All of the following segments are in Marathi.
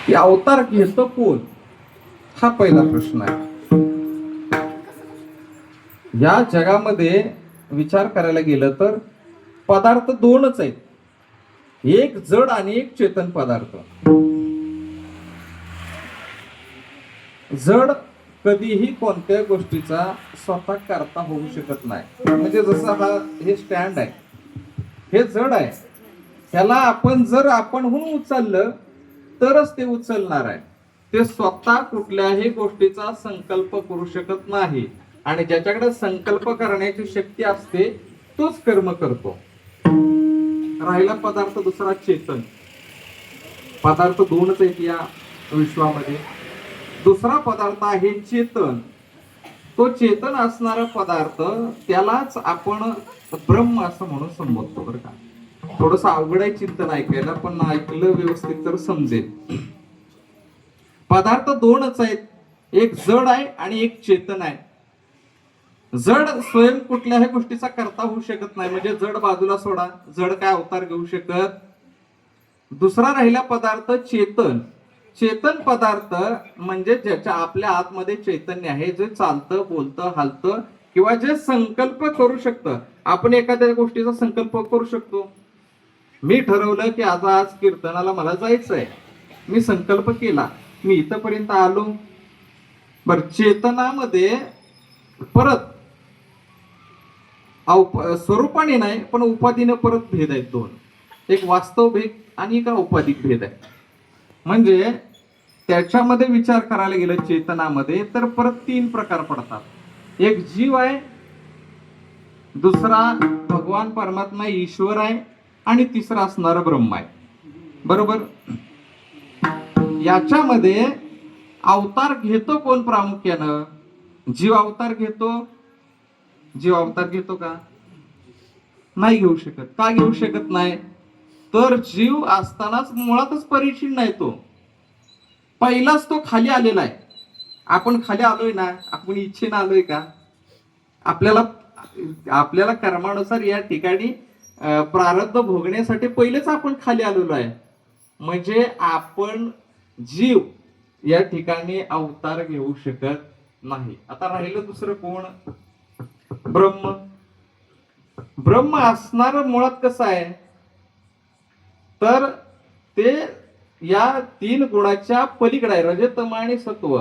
की अवतार घेतो कोण, हा पहिला प्रश्न आहे. या जगामध्ये विचार करायला गेलं तर पदार्थ दोनच आहेत, एक जड आणि एक चेतन पदार्थ. जड कधीही कोणत्या गोष्टीचा स्वतः करता होऊ शकत नाही. म्हणजे जसं हे स्टँड आहे, हे जड आहे, ह्याला आपण जर आपणहून उचललं तरच ते उचलणार आहे. ते स्वतः कुठल्याही गोष्टीचा संकल्प करू शकत नाही, आणि ज्याच्याकडे संकल्प करण्याची शक्ती असते तोच कर्म करतो. राहिला पदार्थ दुसरा चेतन. पदार्थ दोनच आहेत या विश्वामध्ये. दुसरा पदार्थ आहे चेतन. तो चेतन असणारा पदार्थ त्यालाच आपण ब्रह्म असं म्हणून संबोधतो. बरं का, थोडस अवघड आहे चिंतन ऐकायला, पण ऐकलं व्यवस्थित तर समजेल. पदार्थ दोनच आहेत, एक जड आहे आणि एक चेतन आहे. जड स्वयं कुठल्याही गोष्टीचा करता होऊ शकत नाही, म्हणजे जड बाजूला सोडा, जड काय अवतार घेऊ शकत. दुसरा राहिला पदार्थ चेतन. चेतन पदार्थ म्हणजे ज्याच्या आपल्या आतमध्ये चैतन्य आहे, जे चालतं, बोलतं, हालतं, किंवा जे संकल्प करू शकतं. आपण एखाद्या गोष्टीचा संकल्प करू शकतो. मी ठरवलं की आज कीर्तनाला मला जायचंय, मी संकल्प केला, मी इथपर्यंत आलो. बर, चेतनामध्ये परत स्वरूपाने नाही पण उपाधीने परत भेद आहेत दोन. एक वास्तव भेद आणि एक औपाधिक भेद आहे. म्हणजे त्याच्यामध्ये विचार करायला गेलं चेतनामध्ये तर परत तीन प्रकार पडतात. एक जीव आहे, दुसरा भगवान परमात्मा ईश्वर आहे, आणि तिसरा असणारा ब्रह्म आहे. बरोबर. याच्यामध्ये अवतार घेतो कोण प्रामुख्यानं? जीव अवतार घेतो. जीव अवतार घेतो का? नाही घेऊ शकत. का घेऊ शकत नाही? तर जीव असतानाच मुळातच परिचिन नाही तो. पहिलाच तो खाली आलेला आहे. आपण खाली आलोय ना, आपण इच्छेनं आलोय का? आपल्याला कर्मानुसार या ठिकाणी प्रारब्ध भोगण्यासाठी पहिलेच आपण खाली आलेलो आहे. म्हणजे आपण जीव या ठिकाणी अवतार घेऊ शकत नाही. आता राहिलं दुसरं कोण? ब्रह्म. ब्रह्म असणार मुळात कसं आहे तर ते या तीन गुणाच्या पलीकडे आहे. रजतम आणि सत्व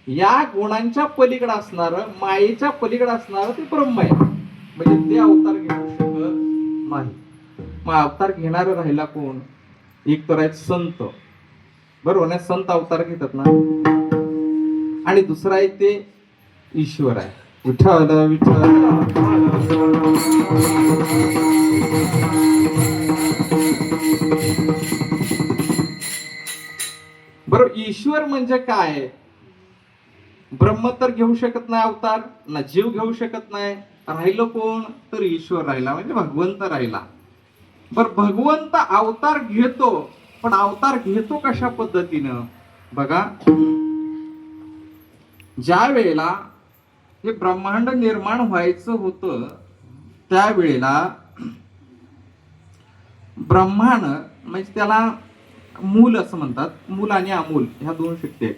या गुणांच्या पलीकडे असणार, मायेच्या पलीकडे असणार ते ब्रह्म आहे. म्हणजे ते अवतार घेऊ शकत नाही. मग अवतार घेणार राहिला कोण? एक तर आहेत संत. बरोबर ना, संत अवतार घेतात ना. आणि दुसरा आहे ते ईश्वर आहे. विठ्ठल विठ्ठल. बरोबर, ईश्वर म्हणजे काय? ब्रह्म तर घेऊ शकत नाही अवतार, ना जीव घेऊ शकत नाही. राहिलं कोण? तर ईश्वर राहिला, म्हणजे भगवंत राहिला. बर, भगवंत अवतार घेतो, पण अवतार घेतो कशा पद्धतीनं? बघा, ज्या वेळेला हे ब्रह्मांड निर्माण व्हायचं होतं त्यावेळेला ब्रह्मांड म्हणजे त्याला मूल असं म्हणतात. मूल आणि अमूल ह्या दोन शक्ती आहेत.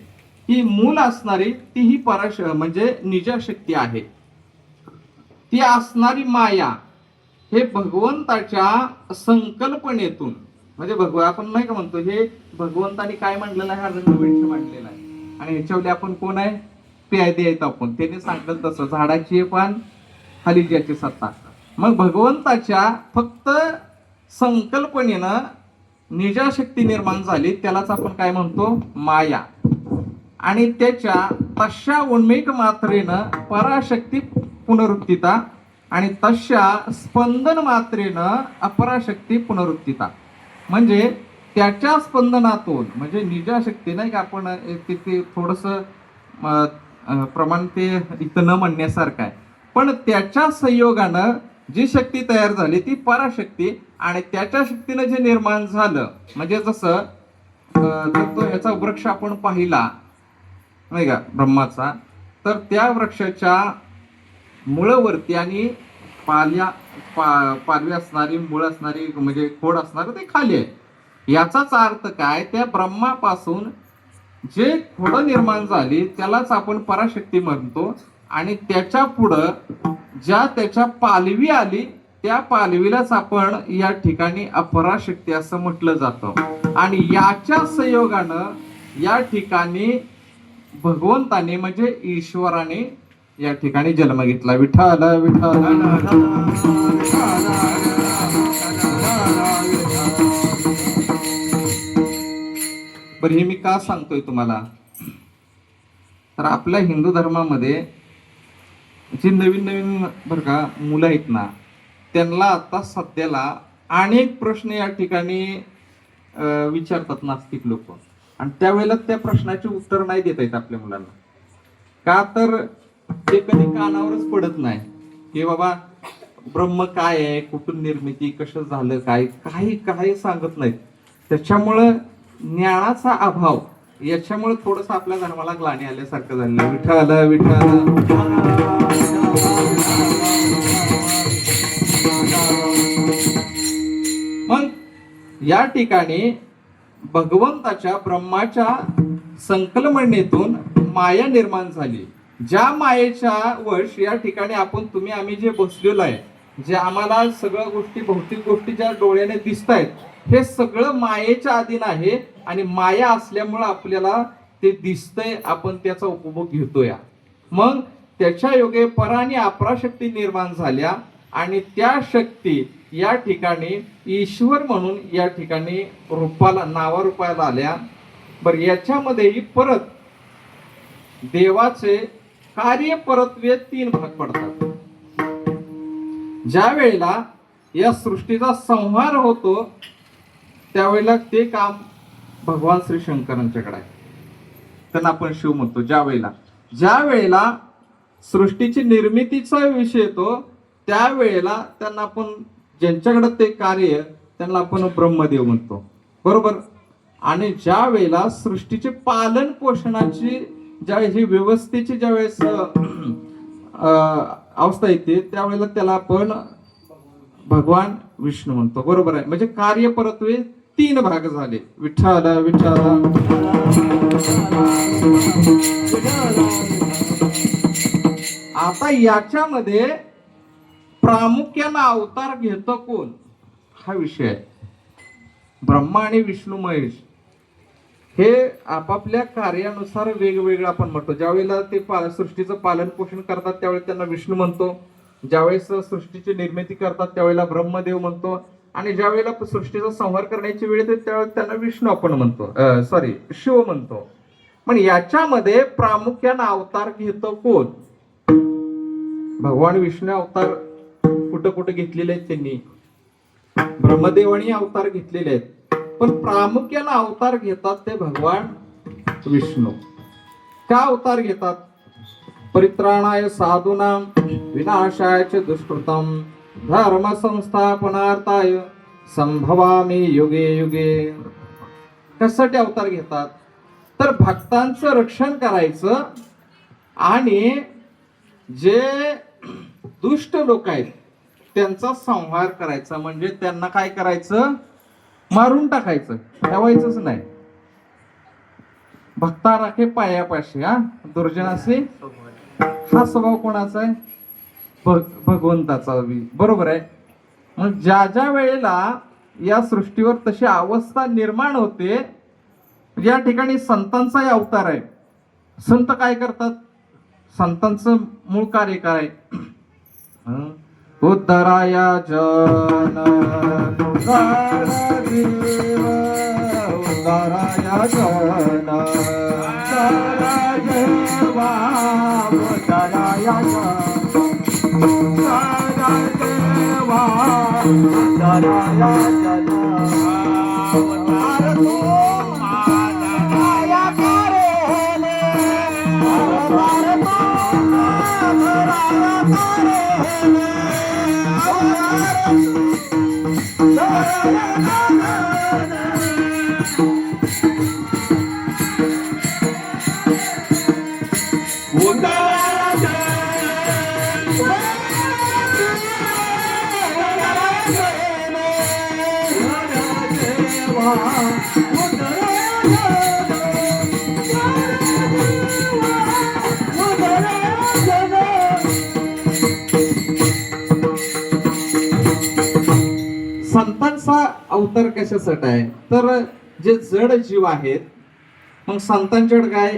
ही मूल असणारी ती ही म्हणजे निजा शक्ती आहे. ती असणारी माया हे भगवंताच्या संकल्पनेतून, म्हणजे आपण नाही का म्हणतो हे भगवंतानी काय मांडलेलं आहे? हा रंगवंश मांडलेला आहे. आणि ह्याच्यावर आपण कोण आहे? प्यादे आहेत आपण. त्याने सांगितलं तसं, झाडाची पान खाली ज्याची सत्ता. मग भगवंताच्या फक्त संकल्पनेनं निजा शक्ती निर्माण झाली, त्यालाच आपण काय म्हणतो? माया. आणि त्याच्या तशा उन्मेष मात्रेनं पराशक्ती पुनरुत्थिता, आणि तशा स्पंदन मात्रेनं अपराशक्ती पुनरुत्थिता. म्हणजे त्याच्या स्पंदनातून, म्हणजे निजा शक्ती नाही का, आपण तिथे थोडस प्रमाण ते इथं न म्हणण्यासारखं आहे, पण त्याच्या संयोगानं जी शक्ती तयार झाली ती पराशक्ती, आणि त्याच्या शक्तीनं जे निर्माण झालं, म्हणजे जसं तो ह्याचा वृक्ष आपण पाहिला नाही का ब्रह्माचा, तर त्या वृक्षाच्या मुळावरती आणि पालवी असणारी, मुळ असणारी, म्हणजे खोड असणार ते खाली आहे. याचाच अर्थ काय? त्या ब्रह्मापासून जे पुढं निर्माण झाली त्यालाच आपण पराशक्ती म्हणतो, आणि त्याच्या पुढं ज्या त्याच्या पालवी आली त्या पालवीलाच आपण या ठिकाणी अपराशक्ती असं म्हटलं जातं. आणि याच्या संयोगानं या ठिकाणी भगवंताने म्हणजे ईश्वराने या ठिकाणी जन्म घेतला. विठ्ठल विठ्ठल. बरं, हे मी का सांगतोय तुम्हाला, तर आपल्या हिंदू धर्मामध्ये जी नवीन नवीन बरं का मुलं आहेत ना, त्यांना आता सध्याला अनेक प्रश्न या ठिकाणी विचारतात नास्तिक लोक, आणि त्यावेळेला त्या प्रश्नाचे उत्तर नाही देता येत आपल्या मुलांना. का तर ते कधी कानावरच पडत नाही की बाबा ब्रह्म काय आहे, कुठून निर्मिती, कसं झालं, काय काही काही सांगत नाहीत. त्याच्यामुळं ज्ञानाचा अभाव, याच्यामुळे थोडस आपल्या धर्माला ग्लानी आल्यासारखं झालं. विठ्ठल विठ्ठल. मग या ठिकाणी भगवंताच्या ब्रह्माच्या संकल्पनेतून माया निर्माण झाली. ज्या मायेच्या वश या ठिकाणी आपण तुम्ही आम्ही जे बसलेलो आहे, जे आम्हाला सगळ्या गोष्टी भौतिक गोष्टी ज्या डोळ्याने दिसत आहेत, हे सगळं मायेच्या अधीन आहे. आणि माया असल्यामुळं आपल्याला ते दिसतंय, आपण त्याचा उपभोग घेतोय. मग त्याच्या योगे परा आणि अपराशक्ती निर्माण झाल्या, आणि त्या शक्ती या ठिकाणी ईश्वर म्हणून या ठिकाणी रूपाला नावारूपाला आल्या. बरं, याच्यामध्येही परत देवाचे कार्य परत्वे 3 भाग पडतात. ज्या वेळेला या सृष्टीचा संहार होतो त्यावेळेला ते काम भगवान श्री शंकरांच्याकडे आहे, त्यांना आपण शिव म्हणतो. ज्या वेळेला सृष्टीची निर्मितीचा विषय येतो त्यावेळेला त्यांना आपण, ज्यांच्याकडे ते कार्य, त्यांना आपण ब्रह्मदेव म्हणतो, बरोबर. आणि ज्या वेळेला सृष्टीचे पालन पोषणाची ज्यावेळेस ही व्यवस्थेची ज्यावेळेस अवस्था येते त्यावेळेला त्याला आपण भगवान विष्णू म्हणतो, बरोबर आहे. म्हणजे कार्य परत्वे 3 भाग झाले. विठ्ठल विठ्ठल. आता याच्यामध्ये प्रामुख्यानं अवतार घेतो कोण, हा विषय आहे. ब्रह्मा आणि विष्णू महेश हे आपापल्या कार्यानुसार वेगवेगळं आपण म्हणतो. ज्यावेळेला ते सृष्टीचं पालन पोषण करतात त्यावेळेला त्यांना विष्णू म्हणतो, ज्यावेळेस सृष्टीची निर्मिती करतात त्यावेळेला ब्रह्मदेव म्हणतो, आणि ज्या वेळेला सृष्टीचा संहार करण्याची वेळ येते त्यावेळेला त्यांना विष्णू आपण म्हणतो, शिव म्हणतो. पण याच्यामध्ये प्रामुख्यानं अवतार घेतो कोण, भगवान विष्णू अवतार कुठं कुठं घेतलेले आहेत त्यांनी, ब्रह्मदेवानी अवतार घेतलेले आहेत, पण प्रामुख्यानं अवतार घेतात ते भगवान विष्णू. का अवतार घेतात, परित्राणाय साधूनां विनाशाय च दुष्कृतम् धर्म संस्थापनार्थाय संभवामि युगे युगे. कशासाठी अवतार घेतात, तर भक्तांचं रक्षण करायचं, आणि जे दुष्ट लोक आहेत त्यांचा संहार करायचा. म्हणजे त्यांना काय करायचं, मारून टाकायचं, ठेवायचंच नाही. भक्ता राखे पायापाशी, दुर्जनाशी. हा स्वभाव कोणाचा आहे, भगवंताचा, बरोबर आहे. मग ज्या ज्या वेळेला या सृष्टीवर तशी अवस्था निर्माण होते, या ठिकाणी संतांचाही अवतार आहे. संत काय करतात, संतांचं मूळ कार्य काय, उद्धराया जन उद्धराया जन संतांचा अवतार कशासाठी आहे, तर जे जड जीव आहेत, मग संतांच्याकडे काय,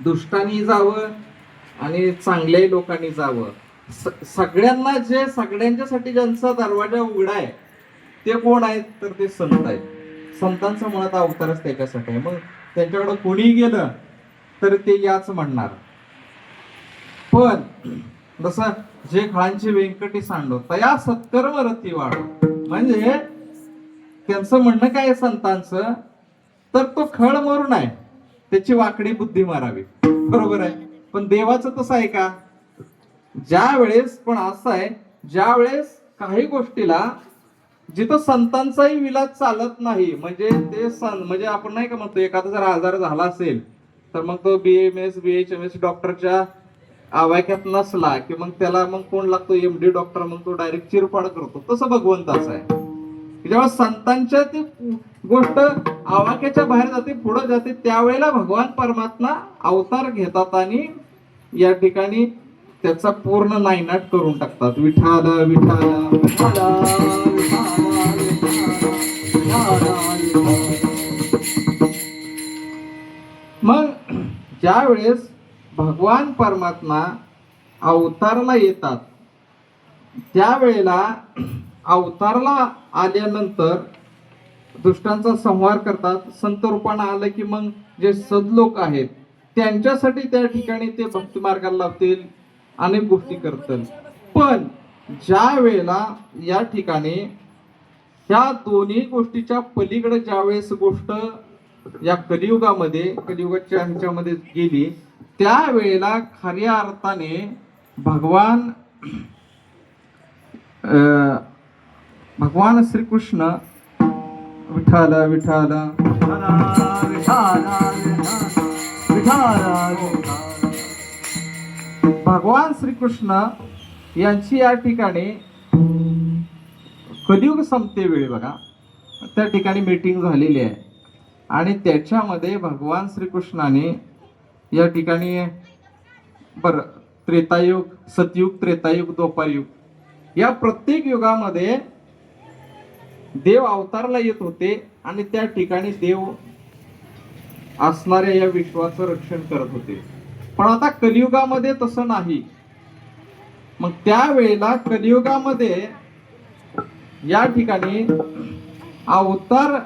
दुष्टांनी जावं आणि चांगल्या लोकांनी जावं, सगळ्यांना जे सगळ्यांच्यासाठी ज्यांचा दरवाजा उघडा आहे ते कोण आहेत, तर ते संत आहेत. संतांचा मुळात अवतारच त्याच्यासाठी आहे. मग त्यांच्याकडे कोणी गेलं तर ते याच म्हणणार. पण जसं जे खळांची व्यंकटी सांडो तया सत्कर्म रती वाढ, म्हणजे त्यांचं म्हणणं काय आहे संतांचं, तर तो खळ मरून आहे, त्याची वाकडी बुद्धी मारावी. बरोबर आहे. पण देवाचं तसं आहे का? ज्या वेळेस पण असं आहे, ज्या वेळेस काही गोष्टीला जिथं संतांचाही विलास चालत नाही, म्हणजे ते म्हणजे आपण नाही का म्हणतो, एखादा जर आजार झाला असेल तर मग तो BMS BHMS डॉक्टरच्या आवाक्यात नसला की मग त्याला मग कोण लागतो, MD डॉक्टर, मग तो डायरेक्ट चिरफाड करतो. तसं भगवंताचं आहे. जेव्हा संतांच्या ती गोष्ट आवाक्याच्या बाहेर जाते, पुढे जाते, त्यावेळेला भगवान परमात्मा अवतार घेतात आणि या ठिकाणी त्याचा पूर्ण नायनाट करून टाकतात. विठाल विठाल मग ज्या वेळेस भगवान परमात्मा अवतारला येतात, त्यावेळेला अवतारला आल्यानंतर दुष्टांचा संहार करतात. संत रूपानं आलं की मग जे सदलोक आहेत त्यांच्यासाठी त्या ठिकाणी ते भक्ती मार्गाला लावतील, अनेक गोष्टी करतील. पण ज्या वेळेला या ठिकाणी ह्या दोन्ही गोष्टीच्या पलीकडे ज्या वेळेस गोष्ट या कलियुगाच्या ह्याच्यामध्ये गेली, त्यावेळेला खऱ्या अर्थाने भगवान श्रीकृष्ण विठाल विठाल भगवान श्रीकृष्ण यांची या ठिकाणी कलियुग संपतेवेळी बघा त्या ठिकाणी मीटिंग झालेली आहे आणि त्याच्यामध्ये भगवान श्रीकृष्णाने या ठिकाणी त्रेतायुग, सतयुग, त्रेतायुग, द्वापारयुग या प्रत्येक युगामध्ये देव अवतारला येत होते आणि त्या ठिकाणी देव असणाऱ्या या विश्वाचं रक्षण करत होते. पण आता कलियुगामध्ये तसं नाही. मग त्यावेळेला कलियुगामध्ये या ठिकाणी अवतार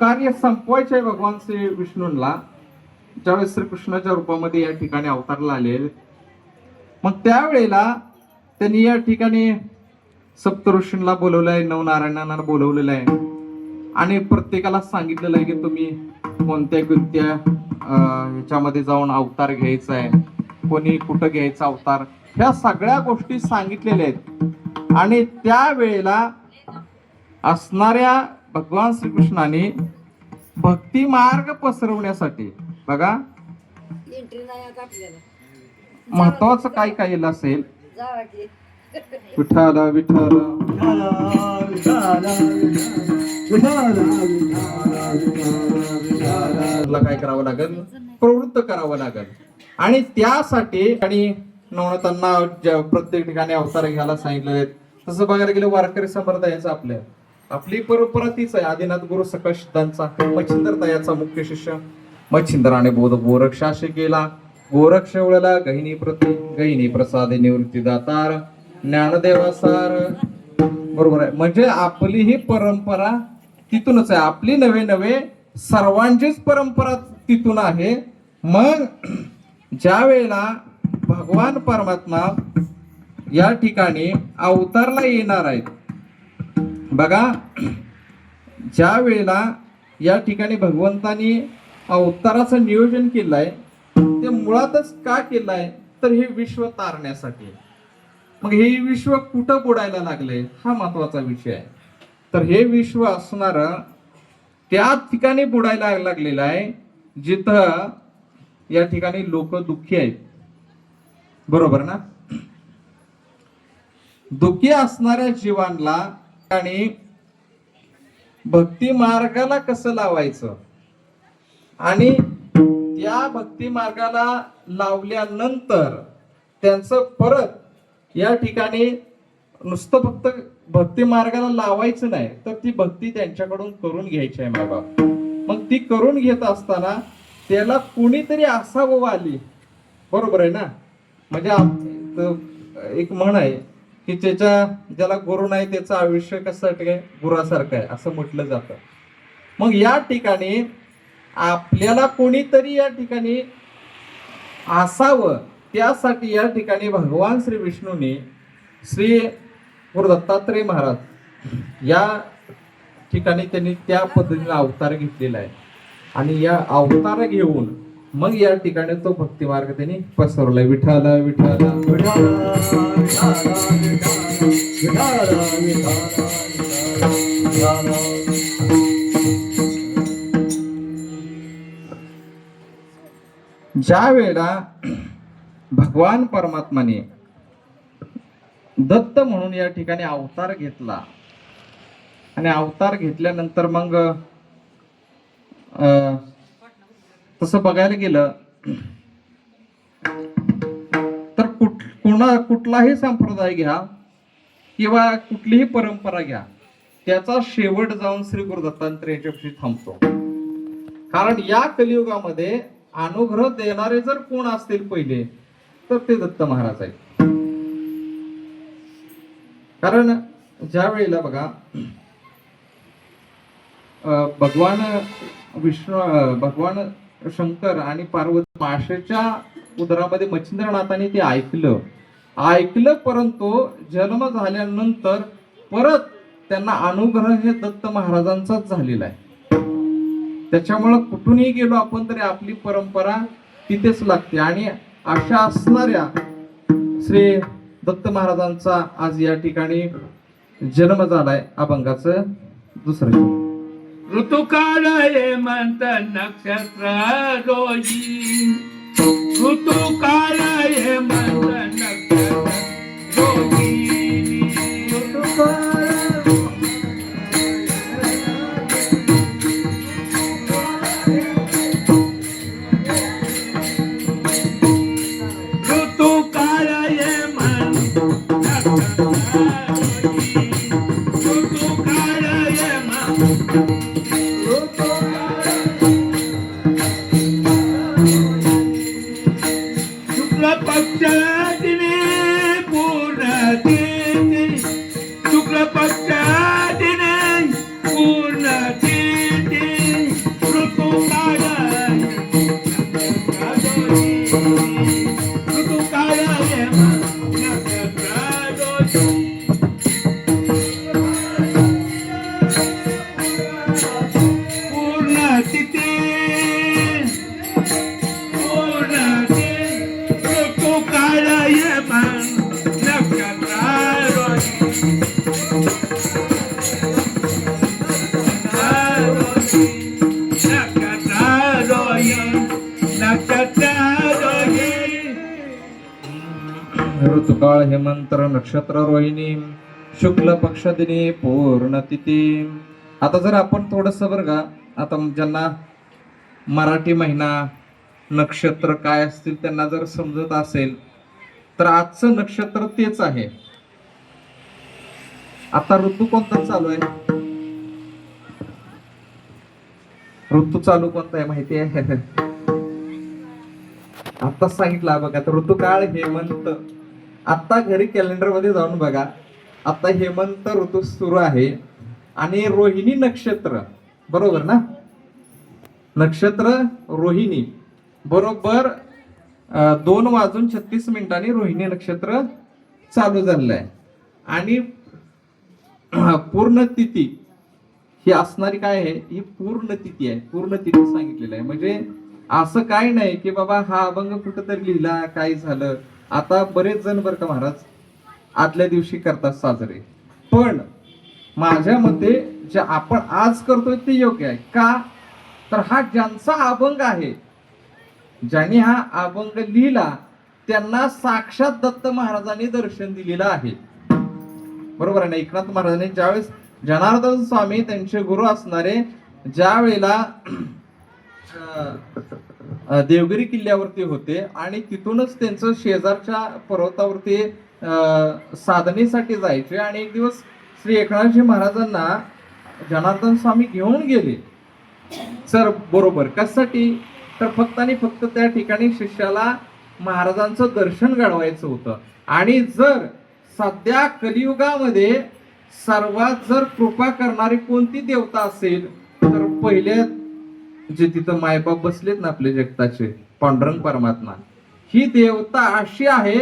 कार्य संपवायचे आहे भगवान श्री विष्णूंना, ज्यावेळेस श्रीकृष्णाच्या रूपामध्ये या ठिकाणी अवतारला आले. मग त्यावेळेला त्यांनी या ठिकाणी सप्तऋषींना बोलवलं आहे, नवनारायणांना बोलवलेलं आहे आणि प्रत्येकाला सांगितलेलं आहे की तुम्ही कोणत्या ह्याच्यामध्ये जाऊन अवतार घ्यायचा आहे, कोणी कुठं घ्यायचा अवतार, ह्या सगळ्या गोष्टी सांगितलेल्या आहेत. आणि त्यावेळेला असणाऱ्या भगवान श्रीकृष्णाने भक्ती मार्ग पसरवण्यासाठी बघा महत्वाचं काय काय असेल, विठाल विठाल काय करावं लागेल, प्रवृत्त करावं लागेल. आणि त्यासाठी आणि नवनाथांना प्रत्येक ठिकाणी अवतार घ्यायला सांगितले आहेत. तसं बघायला गेलं वारकरी संप्रदायाचं आपली परंपरा तीच आहे. आदिनाथ गुरु सकळ सिद्धांचा मच्छिंद्र तयाचा मुख्य शिष्य मच्छिंद्राने बोध गोरक्षाशी केला. गोरक्ष वळला गहिनी प्रती गहिनी प्रसादे निवृत्ती दातार ज्ञानदेवासार. बरोबर आहे. म्हणजे आपली ही परंपरा तिथूनच आहे. आपली नवे सर्वांचीच परंपरा तिथून आहे. मग ज्या वेळेला भगवान परमात्मा या ठिकाणी अवतारला येणार आहेत बघा, ज्या वेळेला या ठिकाणी भगवंतानी अवताराचं नियोजन केलंय ते मुळातच का केलंय, तर हे विश्व तारण्यासाठी. मग हे विश्व कुठं बुडायला लागले हा महत्वाचा विषय आहे. तर हे विश्व असणार त्या ठिकाणी बुडायला लागलेलं आहे जिथं या ठिकाणी लोक दुःखी आहेत. बरोबर ना? दुःखी असणाऱ्या जीवांना आणि भक्ती मार्गाला कसं लावायचं आणि त्या भक्ती मार्गाला लावल्यानंतर त्यांचं परत या ठिकाणी नुसतं फक्त भक्ती मार्गाला लावायचं नाही, तर ती भक्ती त्यांच्याकडून करून घ्यायची आहे मायबाप. मग ती करून घेत असताना त्याला कुणीतरी असावं वाली, बरोबर आहे ना. म्हणजे एक म्हण आहे की ज्याला गुरु नाही त्याचं आयुष्य कसं काय गुरासारखं आहे असं म्हटलं जातं. मग या ठिकाणी आपल्याला कोणीतरी या ठिकाणी असावं, त्यासाठी या ठिकाणी भगवान श्री विष्णूने श्री गुरु दत्तात्रय महाराज या ठिकाणी त्यांनी त्या पद्धतीने अवतार घेतलेला आहे. आणि या अवतार घेऊन मग या ठिकाणी तो भक्ती मार्ग त्यांनी पसरवलाय. विठाला विठाला विठाला ज्या वेळेला भगवान परमात्माने दत्त म्हणून या ठिकाणी अवतार घेतला आणि अवतार घेतल्यानंतर मग तसं बघायला गेलं तर कुठलाही संप्रदाय घ्या किंवा कुठलीही परंपरा घ्या, त्याचा शेवट जाऊन श्री गुरु दत्तात्रयाच्यापाशी थांबतो. कारण या कलियुगामध्ये अनुग्रह देणारे जर कोण असतील पहिले तर ते दत्त महाराज आहेत. कारण ज्या वेळेला बघा भगवान शंकर आणि पार्वती माशेच्या उदरामध्ये मच्छिंद्रनाथाने ते ऐकलं परंतु जन्म झाल्यानंतर परत त्यांना अनुग्रह हे दत्त महाराजांचाच झालेला आहे. त्याच्यामुळं कुठूनही गेलो आपण तरी आपली परंपरा तिथेच लागते. आणि अशा असणाऱ्या श्री दत्त महाराजांचा आज या ठिकाणी जन्म झालाय. अभंगाचं दुसरं ऋतुकाळ हेमंत नक्षत्र रोजी, ऋतुकाळ हेमंत नक्षत्र रोजी, ऋतुकाळ हेमंत ऋतुकाळ हेमंत शुक्ल पक्षा दिने पूर्ण तिथी, शुक्ल पक्षा दिने पूर्ण तिथी, ऋतुकाळ ऋतुकाळ पूर्ण तिथी ऋतुकाळ हेमंत नक्षत्र रोहिणी शुक्ल पक्ष दिनी पूर्ण तिथी. आता जर आपण थोडस बरं का, आता ज्यांना मराठी महिना नक्षत्र काय असतील त्यांना जर समजत असेल तर आजचं नक्षत्र तेच आहे. आता ऋतू कोणता चालू आहे? ऋतू चालू कोणता आहे माहिती आहे? आता सांगितलं बघा, तर ऋतुकाळ हेमंत. आता घरी कॅलेंडर मध्ये जाऊन बघा, आता हेमंत ऋतू सुरू आहे आणि रोहिणी नक्षत्र, बरोबर ना? नक्षत्र रोहिणी बरोबर 2:36 रोहिणी नक्षत्र चालू झालेलं आहे. आणि पूर्ण तिथी ही असणारी काय आहे? ही पूर्ण तिथी आहे. पूर्ण तिथी सांगितलेलं आहे. म्हणजे असं काय नाही की बाबा हा अभंग कुठंतरी लिहिला काय झालं. आता बरेच जण बरं का महाराज आदल्या दिवशी करतात साजरे, पण माझ्या मते जे आपण आज करतोय ते योग्य आहे का? तर हा ज्यांचा अभंग आहे, ज्यांनी हा अभंग लिहिला त्यांना साक्षात दत्त महाराजांनी दर्शन दिलेलं आहे, बरोबर आहे ना? एकनाथ महाराजांनी ज्यावेळेस जनार्दन स्वामी त्यांचे गुरु असणारे ज्या वेळेला देवगिरी किल्ल्यावरती होते आणि तिथूनच त्यांचं शेजारच्या पर्वतावरती साधनेसाठी जायचे आणि एक दिवस श्री एकनाथजी महाराजांना जनार्दन स्वामी घेऊन गेले. सर बरोबर कशासाठी? तर फक्त आणि फक्त त्या ठिकाणी शिष्याला महाराजांचं दर्शन घडवायचं होतं. आणि जर सध्या कलियुगामध्ये सर्वात जर कृपा करणारी कोणती देवता असेल तर पहिले जे तिथं मायबाप बसलेत ना आपले जगताचे पांडुरंग परमात्मा, ही देवता अशी आहे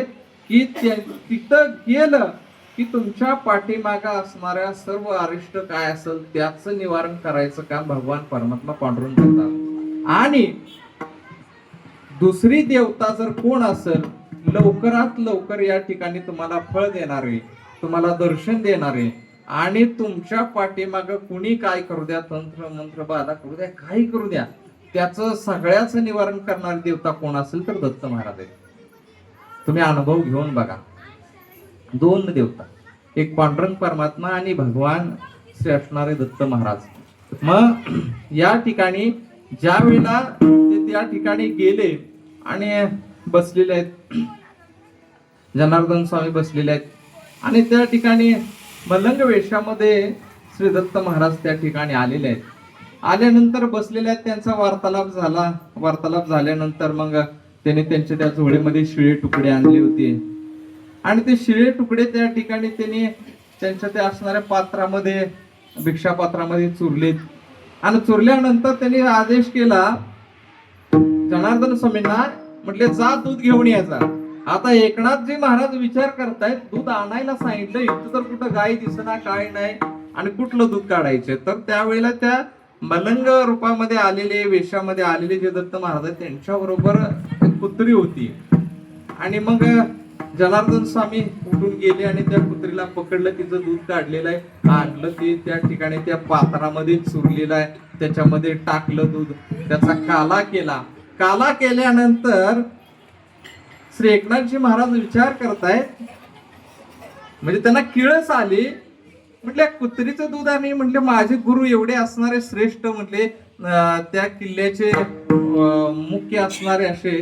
की तिथं गेलं की तुमच्या पाठीमागा असणाऱ्या सर्व अरिष्ट काय असेल त्याचं निवारण करायचं काम भगवान परमात्मा पांडुरंग करतात. आणि दुसरी देवता जर कोण असेल लवकरात लवकर या ठिकाणी तुम्हाला फळ देणारे, तुम्हाला दर्शन देणारे आणि तुमच्या पाठीमाग कुणी काय करू द्या, तंत्र मंत्र बाधा करू द्या, काही करू द्या, त्याचं सगळ्याच निवारण करणारी देवता कोण असेल तर दत्त महाराज आहे. तुम्ही अनुभव घेऊन बघा. दोन देवता, एक पांडुरंग परमात्मा आणि भगवान श्री असणारे दत्त महाराज. मग या ठिकाणी ज्या वेळेला ते त्या ठिकाणी गेले आणि बसलेले आहेत, जनार्दन स्वामी बसलेले आहेत आणि त्या ठिकाणी मलंग वेशामध्ये श्री दत्त महाराज त्या ठिकाणी आलेले आहेत. आल्यानंतर बसलेले आहेत, त्यांचा वार्तालाप झाला. वार्तालाप झाल्यानंतर मग त्यांनी त्यांच्या त्या झोळीमध्ये शिळे तुकडे आणले होते आणि ते शिळे तुकडे त्या ठिकाणी त्यांनी त्यांच्या त्या असणाऱ्या पात्रामध्ये, भिक्षा पात्रामध्ये चुरलेत. आणि चुरल्यानंतर त्यांनी आदेश केला जनार्दन स्वामींना, म्हटले जा दूध घेऊन यायचा. आता एकनाथजी महाराज विचार करतायत दूध आणायला सांगितलं, इथं तर कुठं गाय दिसना काय नाही आणि कुठलं दूध काढायचे. तर त्यावेळेला त्या मलंग रूपामध्ये आलेले, वेशामध्ये आलेले जे दत्त महाराज आहेत त्यांच्या बरोबर पुत्री होती. आणि मग जनार्दन स्वामी उठून गेले आणि त्या पुत्रीला पकडलं, तिचं दूध काढलेलं आहे, आणलं ते त्या ठिकाणी त्या पात्रामध्ये चुरलेलं आहे, त्याच्यामध्ये टाकलं दूध, त्याचा काला केला. काला केल्यानंतर श्री एकनाथजी महाराज विचार करतायत, म्हणजे त्यांना किळस आली. म्हटले कुत्रीचं दूध आणि म्हटले माझे गुरु एवढे असणारे श्रेष्ठ, म्हटले त्या किल्ल्याचे मुख्य असणारे असे,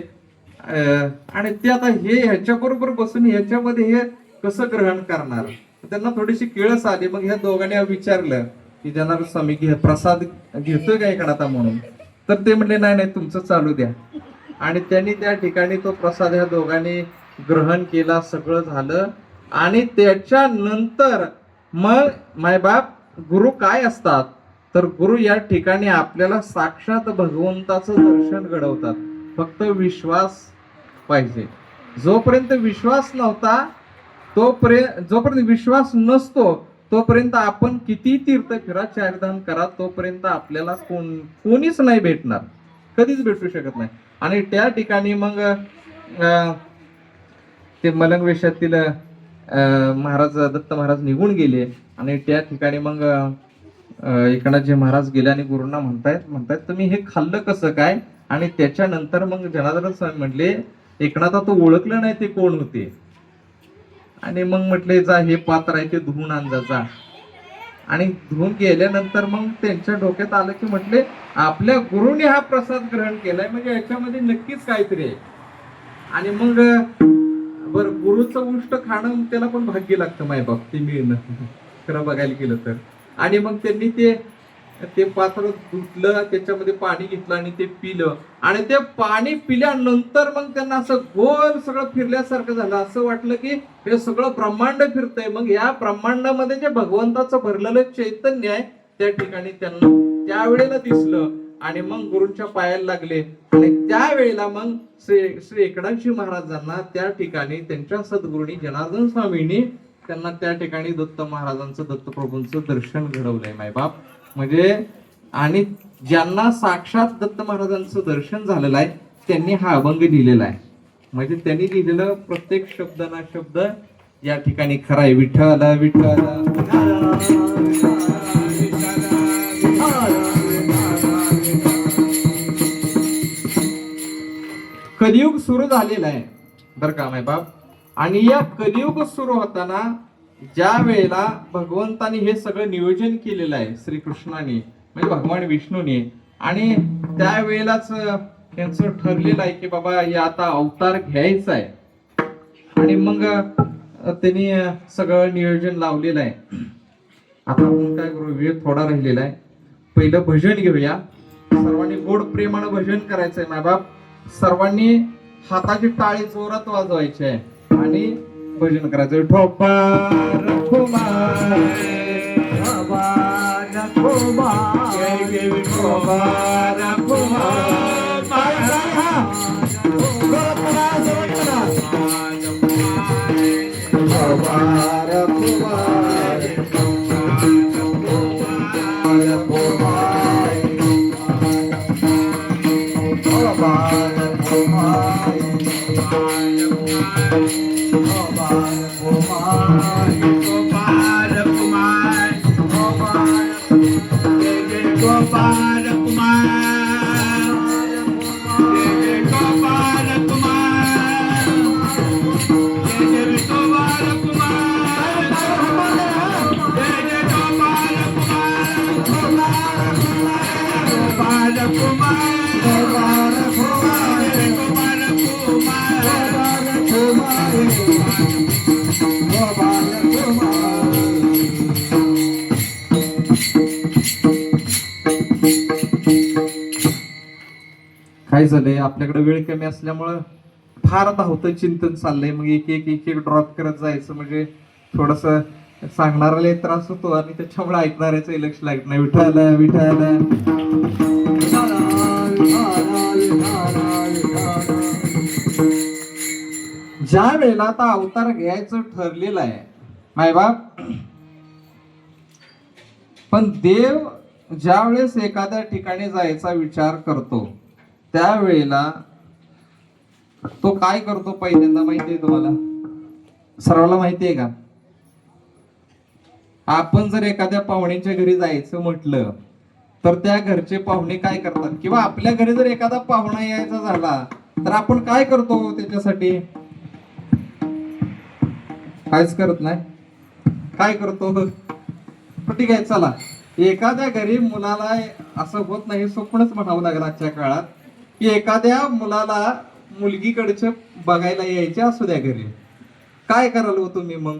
आणि ते आता हे ह्याच्या बरोबर बसून ह्याच्यामध्ये हे कसं ग्रहण करणार. त्यांना थोडीशी किळस आली. मग ह्या दोघांनी विचारलं की जनार्दन स्वामी घे प्रसाद घेतोय का एकनाथा म्हणून. तर ते म्हणले नाही नाही तुमचं चालू द्या. आणि त्यांनी त्या ठिकाणी तो प्रसाद ह्या दोघांनी ग्रहण केला, सगळं झालं. आणि त्याच्यानंतर मग मायबाप गुरु काय असतात तर गुरु या ठिकाणी आपल्याला साक्षात भगवंताचं दर्शन घडवतात. फक्त विश्वास पाहिजे. जोपर्यंत विश्वास नव्हता जोपर्यंत विश्वास नसतो तोपर्यंत आपण किती तीर्थ फिरा, चारधाम करा, तोपर्यंत आपल्याला कोणीच नाही भेटणार, कधीच भेटू शकत नाही. आणि त्या ठिकाणी मग ते मलंग वेशातील महाराज दत्त महाराज निघून गेले आणि त्या ठिकाणी मग एकनाथजी महाराज गेले आणि गुरुंना म्हणतायत तुम्ही हे खाल्लं कसं काय. आणि त्याच्यानंतर मग जनार्दन स्वामी म्हटले एकनाथा तो ओळखलं नाही ते कोण होते. आणि मग म्हटले जा हे पात्र आहे ते धुवून आण जा. आणि धुवून गेल्यानंतर मग त्यांच्या डोक्यात आलं की म्हटले आपल्या गुरुने हा प्रसाद ग्रहण केलाय म्हणजे याच्यामध्ये नक्कीच काहीतरी आहे. आणि मग बर गुरुचं उष्ट खाणं त्याला पण भाग्य लागतं मायबाप ते मिळणं खरं बघायला गेलं तर. आणि मग त्यांनी ते पात्र धुतलं, त्याच्यामध्ये पाणी घेतलं आणि ते पिलं. आणि ते पाणी पिल्यानंतर मग त्यांना असं गोल सगळं फिरल्यासारखं झालं. असं वाटलं की हे सगळं ब्रह्मांड फिरतंय. मग या ब्रह्मांडामध्ये जे भगवंताचं भरलेलं चैतन्य आहे त्या ठिकाणी त्यांना त्यावेळेला दिसलं. आणि मग गुरूंच्या पायाला लागले. आणि त्यावेळेला मग श्री एकनाथजी महाराजांना त्या ठिकाणी त्यांच्या सद्गुरूंनी जनार्दन स्वामींनी त्यांना त्या ठिकाणी दत्त महाराजांचं, दत्तप्रभूंचं दर्शन घडवलंय मायबाप. म्हणजे आणि ज्यांना साक्षात दत्त महाराजांचं दर्शन झालेलं आहे त्यांनी हा अभंग लिहिलेला आहे. म्हणजे त्यांनी लिहिलेलं प्रत्येक शब्द ना शब्द या ठिकाणी खरा आहे. विठ्ठल विठ्ठल कलियुग सुरू झालेला आहे बर का मायबाप. आणि या कलियुग सुरू होताना ज्या वेळेला भगवंतानी हे सगळं नियोजन केलेलं आहे श्रीकृष्णाने म्हणजे भगवान विष्णूने, आणि त्यावेळेलाच त्यांचं ठरलेलं आहे की बाबा या आता अवतार घ्यायचा आहे. आणि मग त्यांनी सगळं नियोजन लावलेलं आहे. आता आपण काय करू, वेळ थोडा राहिलेला आहे, पहिलं भजन घेऊया. सर्वांनी गोड प्रेमानं भजन करायचंय मायबाप. सर्वांनी हाताची टाळी जोरात वाजवायची आहे आणि भजन करायचं. ठोपार खुमारे, ठोपार खुमारे, जय जय ठोपार खुमारे. ठोपार खुमारे, काय झालंय, आपल्याकडे वेळ कमी असल्यामुळं फार धावतं चिंतन चाललंय. मग एक एक एक एक ड्रॉप करत जायचं म्हणजे थोडस सांगणाऱ्याला त्रास होतो आणि त्याच्यामुळे ऐकणाऱ्याचंही लक्ष लागत नाही. विठाला विठाला ज्या वेळेला आता अवतार घ्यायचं ठरलेलं आहे मायबाप, पण देव ज्या वेळेस एखाद्या ठिकाणी जायचा विचार करतो त्यावेळेला तो काय करतो पहिल्यांदा माहितीये तुम्हाला, सर्वांना माहितीये का? आपण जर एखाद्या पाहुण्यांच्या घरी जायचं म्हटलं तर त्या घरचे पाहुणे काय करतात, किंवा आपल्या घरी जर एखादा पाहुणा यायचा झाला तर आपण काय करतो त्याच्यासाठी? काहीच करत नाही. काय करतो? ठीक आहे चला, एखाद्या घरी मुलाला असं होत नाही, स्वप्नच म्हणावं लागेल आजच्या काळात, की एखाद्या मुलाला मुलगीकडचं बघायला यायचे असू द्या घरी, काय कराल हो तुम्ही? मग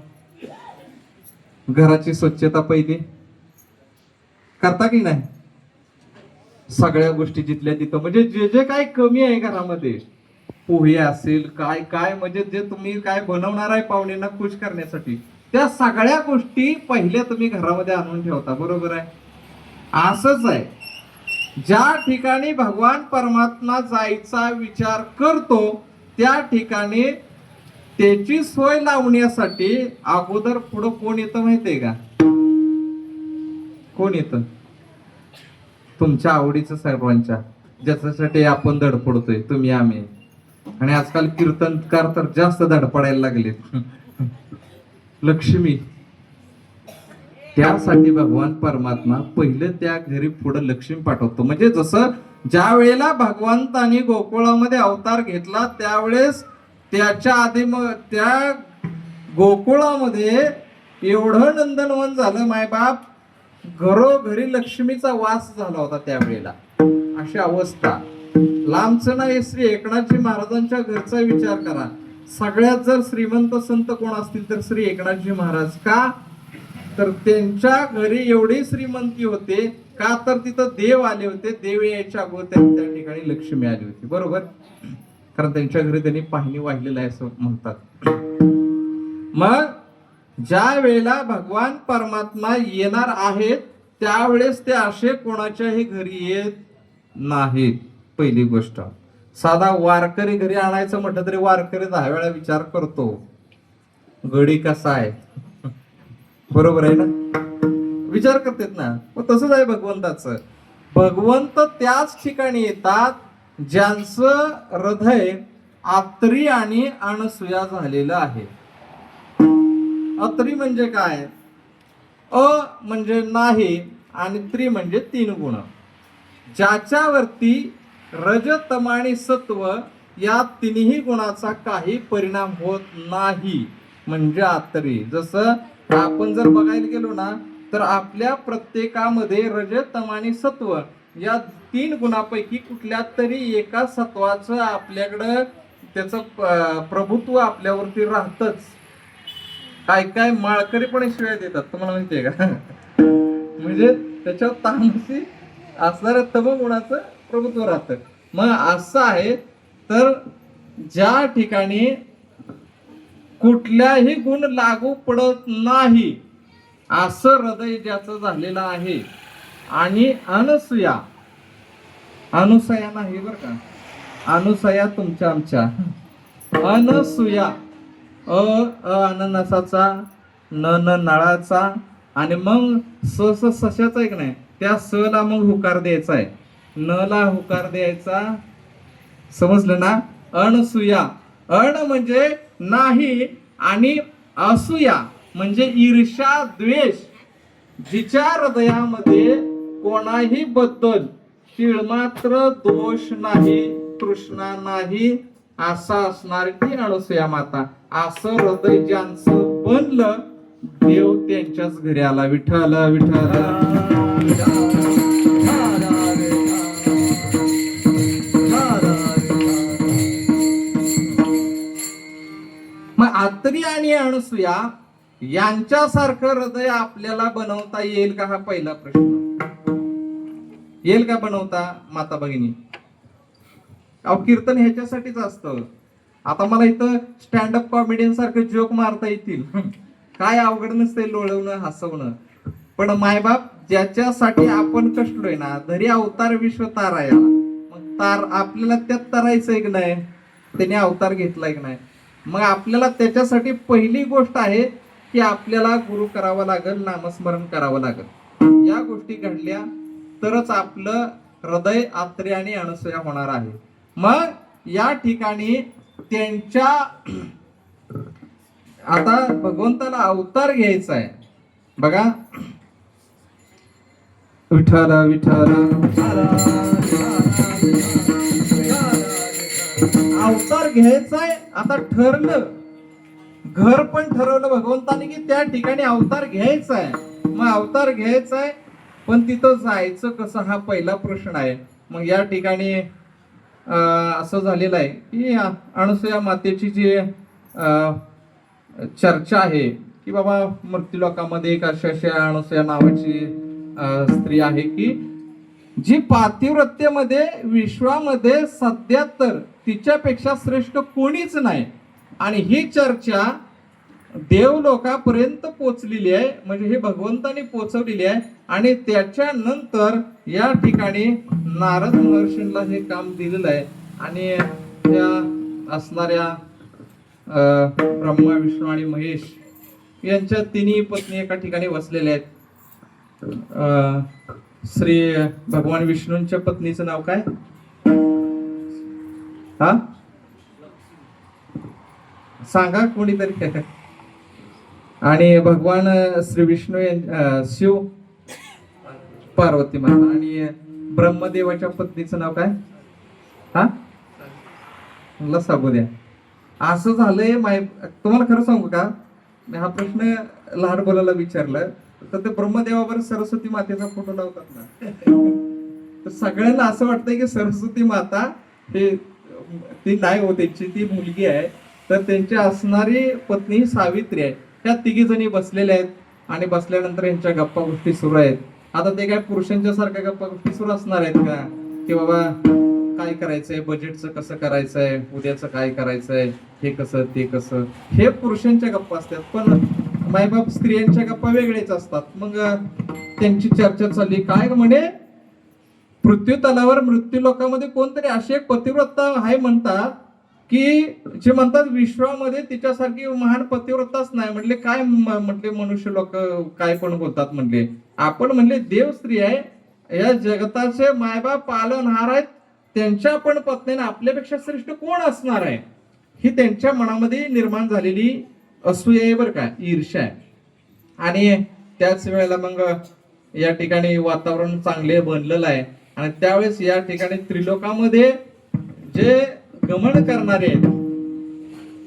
घराची स्वच्छता पहिली करता की नाही? सगळ्या गोष्टी जिथल्या तिथं, म्हणजे जे जे काय कमी आहे घरामध्ये, पोहे असेल काय काय, म्हणजे जे तुम्ही काय बनवणार आहे पाहुण्यांना खुश करण्यासाठी, त्या सगळ्या गोष्टी पहिल्या तुम्ही घरामध्ये आणून ठेवता. बरोबर आहे? असंच आहे, ज्या ठिकाणी भगवान परमात्मा जायचा विचार करतो त्या ठिकाणी त्याची सोय लावण्यासाठी अगोदर पुढं कोण येतं माहितीये का? कोण येतं? तुमच्या आवडीचं सर्वांच्या, ज्याच्यासाठी आपण धडपडतोय तुम्ही आम्ही. आणि आजकाल कीर्तनकार तर जास्त धडपडायला लागलेत. लक्ष्मी. त्यासाठी भगवान परमात्मा पहिलं त्या घरी पुढे लक्ष्मी पाठवतो. म्हणजे जसं ज्या वेळेला भगवंतानी गोकुळामध्ये अवतार घेतला त्यावेळेस त्याच्या आधी मग त्या गोकुळामध्ये एवढं नंदनवन झालं मायबाप, घरोघरी लक्ष्मीचा वास झाला होता त्यावेळेला. अशी अवस्था. लांबचं नाही, श्री एकनाथजी महाराजांच्या घरचा विचार करा. सगळ्यात जर श्रीमंत संत कोण असतील तर श्री एकनाथजी महाराज. का तर त्यांच्या घरी एवढी श्रीमंती होते, का तर तिथं देव आले होते. देव यायच्या अगोदर त्या ठिकाणी लक्ष्मी आली होती. बरोबर? कारण त्यांच्या घरी त्यांनी पाहिणी वाहिलेलं आहे असं म्हणतात. मग ज्या वेळेला भगवान परमात्मा येणार आहेत त्यावेळेस ते असे कोणाच्याही घरी येत नाहीत. पहिली गोष्ट. साधा वारकरी घरी आणायचं म्हटलं तरी वारकरी 10 वेळा विचार करतो, गडी कसा आहे. बरोबर आहे ना? विचार करतात ना. मग तसंच आहे भगवंताचं. भगवंत त्याच ठिकाणी येतात ज्यांचं हृदय आत्री आणि अनसूया झालेलं आहे. अत्री म्हणजे काय? अ म्हणजे नाही आणि त्री म्हणजे 3 गुण. ज्याच्यावरती रज तम आणि सत्व या 3ही गुणाचा काही परिणाम होत नाही म्हणजे आत्री. जसं आपण जर बघायला गेलो ना तर आपल्या प्रत्येकामध्ये रज तम आणि सत्व या 3 गुणापैकी कुठल्या तरी एका सत्वाचं आपल्याकडं त्याचं प्रभुत्व आपल्यावरती राहतच. काय काय माळकरी पण शिवाय देतात, तुम्हाला माहितीये का? म्हणजे त्याच्यावर तामसी असणाऱ्या तमगुणाचं प्रभुत्व राहतं. मग असं आहे, तर ज्या ठिकाणी कुठल्याही गुण लागू पडत नाही असं हृदय ज्याचं झालेलं आहे. आणि अनुसूया नाही बर का, अनुसया तुमच्या आमच्या अनसूया, अननसाचा, न नळाचा, आणि मग सशाचा एक नाही, त्या स ला मग हुकार द्यायचा आहे, न ला हुकार द्यायचा. समजलं ना? अनसूया, अण म्हणजे नाही, आणि असूया म्हणजे ईर्ष्या द्वेष. जिच्या हृदयामध्ये कोणाही बद्दल तीळमात्र दोष नाही, तृष्णा नाही, असा असणारी ती अनसूया माता. असं हृदय ज्यांचं बनलं, देव त्यांच्याच घरी आला. विठ्ठल विठ्ठल. मग आत्री आणि अनसूया यांच्यासारखं हृदय आपल्याला बनवता येईल का, हा पहिला प्रश्न. येईल का बनवता माता भगिनी? अहो, कीर्तन ह्याच्यासाठीच असतं. आता मला इथं स्टँडअप कॉमेडियन सारखं जोक मारता येतील, काय अवघड नसते लोळवणं हसवणं. पण मायबाप ज्याच्यासाठी आपण कष्टलोय ना, धरी अवतार विश्व ताराया, मग तार आपल्याला त्यात तरायचं एक नाही, त्याने अवतार घेतला एक नाही. मग आपल्याला त्याच्यासाठी पहिली गोष्ट आहे की आपल्याला गुरु करावं लागेल, नामस्मरण करावं लागेल. या गोष्टी घडल्या तरच आपलं हृदय आत्री आणि अनसूया होणार आहे. मग या ठिकाणी त्यांच्या आता भगवंताला अवतार घ्यायचा आहे बघा. विठ्ठल विठ्ठल. अवतार घ्यायचाय, आता ठरलं, घर पण ठरवलं भगवंताने की त्या ठिकाणी अवतार घ्यायचा आहे. मग अवतार घ्यायचाय, पण तिथं जायचं कसं, हा पहिला प्रश्न आहे. मग या ठिकाणी असं झालेलं आहे की अनसूया मातेची जी चर्चा आहे की बाबा मृत्यूलोकामध्ये एक अशा अनसूया नावाची स्त्री आहे की जी पातिव्रत्यमध्ये विश्वामध्ये सध्या तर तिच्यापेक्षा श्रेष्ठ कोणीच नाही. आणि ही चर्चा देवलोकापर्यंत पोचलेली आहे, म्हणजे हे भगवंताने पोचवलेली आहे. आणि त्याच्यानंतर या ठिकाणी नारद महर्षींना हे काम दिलेलं आहे. आणि त्या असणाऱ्या ब्रह्मा विष्णू आणि महेश यांच्या तिन्ही पत्नी एका ठिकाणी बसलेल्या आहेत. श्री भगवान विष्णूंच्या पत्नीचं नाव काय? हा सांगा कोणीतरी. आणि भगवान श्री विष्णू शिव पार्वती माता. आणि ब्रह्मदेवाच्या पत्नीचं नाव काय? हा मला सांगू द्या. असं झालंय तुम्हाला खरं सांगू का, हा प्रश्न लहान मुलाला विचारलं तर ते ब्रह्मदेवावर सरस्वती मातेचा फोटो लावतात ना, तर सगळ्यांना असं वाटतंय की सरस्वती माता हे ती नाही हो, त्यांची ती मुलगी आहे. तर त्यांची असणारी पत्नी सावित्री आहे. त्या तिघी जणी बसलेल्या आहेत आणि बसल्यानंतर यांच्या गप्पा गोष्टी सुरू आहेत. आता ते काय पुरुषांच्या सारख्या गप्पा गोष्टी सुरू असणार आहेत का, की बाबा काय करायचंय, बजेटचं कसं करायचंय, उद्याचं काय करायचंय, हे कसं ते कसं, हे पुरुषांच्या गप्पा असतात. पण मायबाप स्त्रियांच्या गप्पा वेगळेच असतात. मग त्यांची चर्चा चालली काय म्हणे, पृथ्वी तलावर मृत्यू लोकामध्ये कोणतरी अशी एक पतिव्रता आहे म्हणतात की जे म्हणतात विश्वामध्ये तिच्यासारखी महान पतिव्रताच नाही. म्हटले काय म्हटले, मनुष्य लोक काय पण बोलतात म्हणले, आपण म्हणले देव स्त्री आहे, या जगताचे मायबाप पालनहार आहेत, त्यांच्या पण पत्नीने आपल्यापेक्षा श्रेष्ठ कोण असणार आहे, ही त्यांच्या मनामध्ये निर्माण झालेली असूया आहे बरं का, ईर्ष्या आहे. आणि त्याच वेळेला मग या ठिकाणी वातावरण चांगले बनलेलं आहे. आणि त्यावेळेस या ठिकाणी त्रिलोकामध्ये जे गमन करणारे आहेत,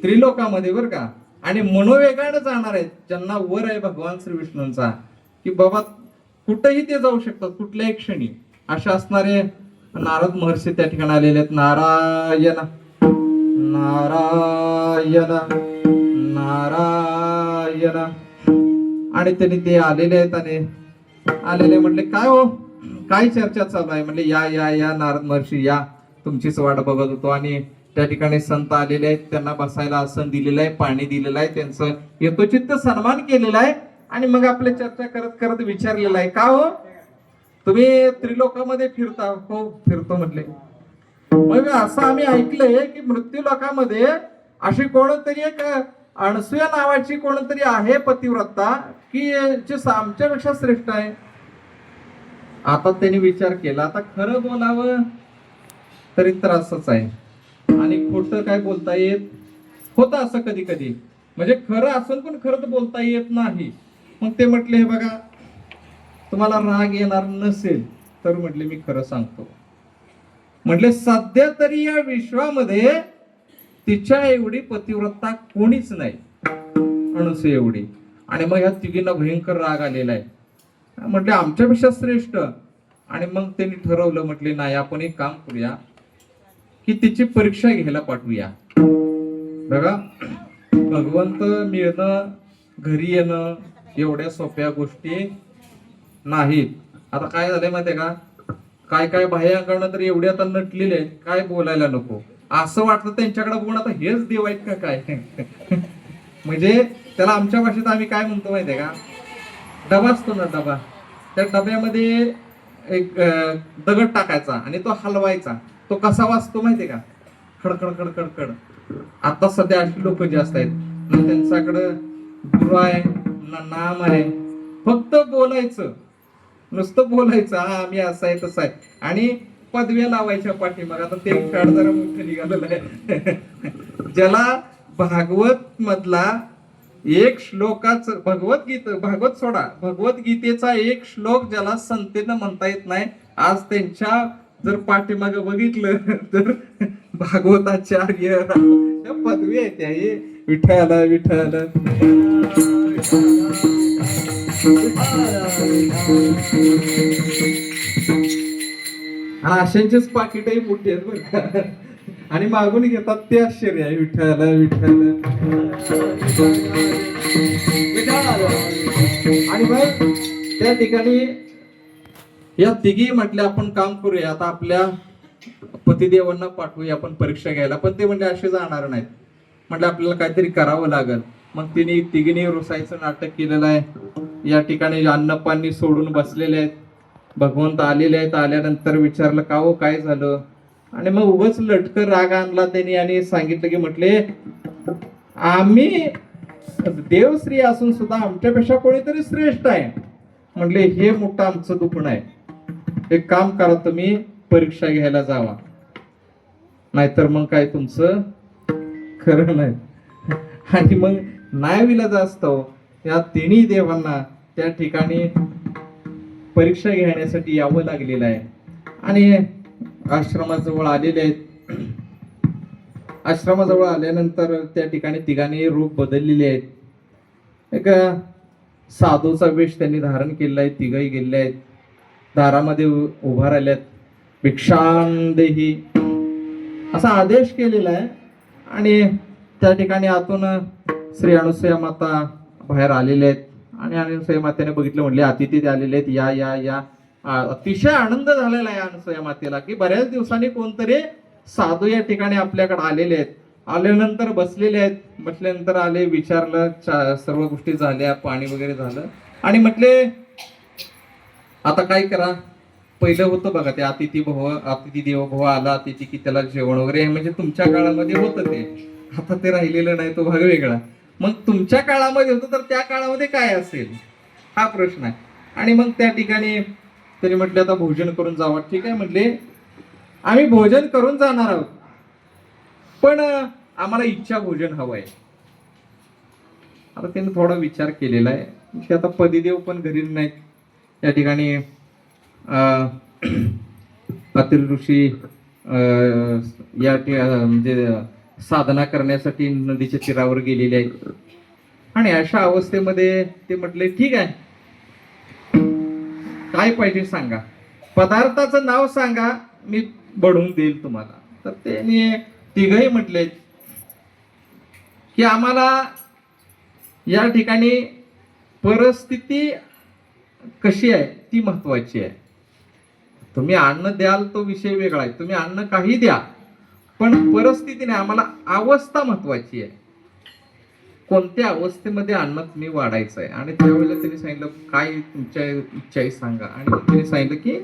त्रिलोकामध्ये बरं का, आणि मनोवेगाने जाणार आहेत, ज्यांना वर आहे भगवान श्री विष्णूंचा, की बाबा कुठेही ते जाऊ शकतात कुठल्याही क्षणी, अशा असणारे नारद महर्षी त्या ठिकाणी आलेले आहेत. नारायण नारायण नारायण. आणि त्यांनी ते आलेले आहेत आणि आलेले म्हटले काय हो, काय चर्चा चालू आहे? म्हणले या या या नारद महर्षी या, तुमचीच वाट बघत होतो. आणि त्या ठिकाणी संत आलेले आहेत, त्यांना बसायला आसन दिलेलं आहे, पाणी दिलेलं आहे, त्यांचं यथोचित सन्मान केलेला आहे. आणि मग आपले चर्चा करत करत विचारलेलं आहे, का हो तुम्ही त्रिलोकामध्ये फिरता? हो फिरतो म्हटले. मग असं आम्ही ऐकलंय की मृत्यू लोकामध्ये अशी कोणतरी एक अणसूया नावाची कोणतरी आहे पतिव्रता की जे आमच्यापेक्षा श्रेष्ठ आहे. आता त्यांनी विचार केला, आता खरं बोलावं तरी त्रासच आहे आणि खोटं काय बोलता येत होतं असं कधी कधी, म्हणजे खरं असून पण खरं तर बोलता येत नाही. मग ते म्हटले, हे बघा तुम्हाला राग येणार नसेल तर म्हटले मी खरं सांगतो. म्हटले सध्या तरी या विश्वामध्ये तिच्या एवढी पतिव्रता कोणीच नाही, अणुसूया एवढी. आणि मग ह्या तिघींना भयंकर राग आलेला आहे. म्हटले आमच्यापेक्षा श्रेष्ठ. आणि मग त्यांनी ठरवलं, म्हटले नाही आपण एक काम करूया की तिची परीक्षा घ्यायला पाठवूया. बघा भगवंत मिळणं, घरी येणं एवढ्या सोप्या गोष्टी नाहीत. आता काय झालंय माहितीये का, काय काय बाह्यांकडनं तर एवढे आता नटलेले आहेत, काय बोलायला नको. असं वाटतं त्यांच्याकडे बघून आता हेच देव आहेत का काय. म्हणजे त्याला आमच्या भाषेत आम्ही काय म्हणतो माहितीये का, डबा असतो ना डबा, त्या डब्यामध्ये एक दगड टाकायचा आणि तो हलवायचा, तो कसा वाजतो माहितीये का, खडखड खडखड खड. आता सध्या अशी लोक जास्त आहेत ना, त्यांच्याकडं गुरु आहे ना नाम आहे, फक्त बोलायचं, नुसतं बोलायचं, हा आम्ही असं आहे तसं आहे, आणि पदव्या लावायच्या पाठीमाग. आता ते काळ जरा मोठं निघालेलं आहे. ज्याला भागवत मधला एक श्लोकाच भागवत सोडा, भगवद्गीतेचा एक श्लोक ज्याला संतेनं म्हणता येत नाही, आज त्यांच्या जर पाठीमाग बघितलं तर भागवताचार्य पदवी आहे त्या. विठ्ठल विठ्ठल अशांचेच पाकिटही मोठी आहेत बरं का. आणि मागून घेतात ते आश्चर्य आहे. विठ्ठल विठ्ठल. आणि मग त्या ठिकाणी या तिघी म्हटल्या आपण काम करूया, आता आपल्या पतिदेवांना पाठवूया आपण परीक्षा घ्यायला. पण ते म्हणजे असे जाणार नाहीत. म्हटलं आपल्याला काहीतरी करावं लागेल. मग तिने तिघीने रुसायचं नाटक केलेलं आहे. या ठिकाणी अन्नपाणी सोडून बसलेले आहेत. भगवंत आलेले आहेत. आल्यानंतर विचारलं का हो काय झालं, आणि मग उगाच लटकर राग आणला त्यांनी आणि सांगितलं की म्हटले आम्ही देवश्री असून सुद्धा आमच्यापेक्षा कोणीतरी श्रेष्ठ आहे. म्हटले हे मोठं आमचं दुखणं आहे. एक काम करा, तुम्ही परीक्षा घ्यायला जावा, नाहीतर मग काय तुमचं खरं नाही. आणि मग नायविलाज असतो या तिन्ही देवांना त्या ठिकाणी परीक्षा घेण्यासाठी यावं लागलेलं आहे. आणि आश्रमाजवळ आलेले आहेत. आश्रमाजवळ आल्यानंतर त्या ठिकाणी तिघांनी रूप बदललेले आहेत. एक साधूचा वेश त्यांनी धारण केलेला आहे. तिघही गेलेले आहेत. दारामध्ये उभा राहिल्यात. भिक्षांदेही असा आदेश केलेला आहे. आणि त्या ठिकाणी आतून श्री अणुसूया माता बाहेर आलेले आहेत. आणि अणुसूया मातेने बघितलं, म्हणले अतिथी आलेले आहेत, या या या. अतिशय आनंद झालेला आहे अणुसूया मातेला की बऱ्याच दिवसांनी कोणतरी साधू या ठिकाणी आपल्याकडे आलेले आहेत. आल्यानंतर बसलेले आहेत. बसल्यानंतर आले, विचारलं, सर्व गोष्टी झाल्या, पाणी वगैरे झालं. आणि म्हटले आता काय करा, पहिलं होतं बघा ते अतिथी देवो भव आला अतिथी की त्याला जेवण वगैरे, म्हणजे तुमच्या काळामध्ये होतं ते. आता ते राहिलेलं नाही, तो भाग वेगळा. मग तुमच्या काळामध्ये होतं तर त्या काळामध्ये काय असेल हा प्रश्न आहे. आणि मग त्या ठिकाणी त्यांनी म्हटले आता भोजन करून जावं. ठीक आहे म्हटले, आम्ही भोजन करून जाणार आहोत, पण आम्हाला इच्छा भोजन हवंय. आता त्यांनी थोडा विचार केलेला आहे की आता पतिदेव पण घरी नाहीत. त्या ठिकाणी अत्रि ऋषी म्हणजे साधना करण्यासाठी नदीच्या तीरावर गेलेले आहेत. आणि अशा अवस्थेमध्ये ते म्हटले ठीक आहे, काय पाहिजे सांगा, पदार्थाचं नाव सांगा, मी बनवून देईल तुम्हाला. तर त्यांनी तिघही म्हटले की आम्हाला या ठिकाणी परिस्थिती कशी आहे ती महत्वाची आहे. तुम्ही अन्न द्याल तो विषय वेगळा आहे, तुम्ही अन्न काही द्या, पण परिस्थितीने आम्हाला अवस्था महत्वाची आहे. कोणत्या अवस्थेमध्ये अन्न तुम्ही वाढायचं आहे. आणि त्यावेळेला त्यांनी सांगितलं काय तुमच्या इच्छा आहे सांगा. आणि मग त्यांनी सांगितलं की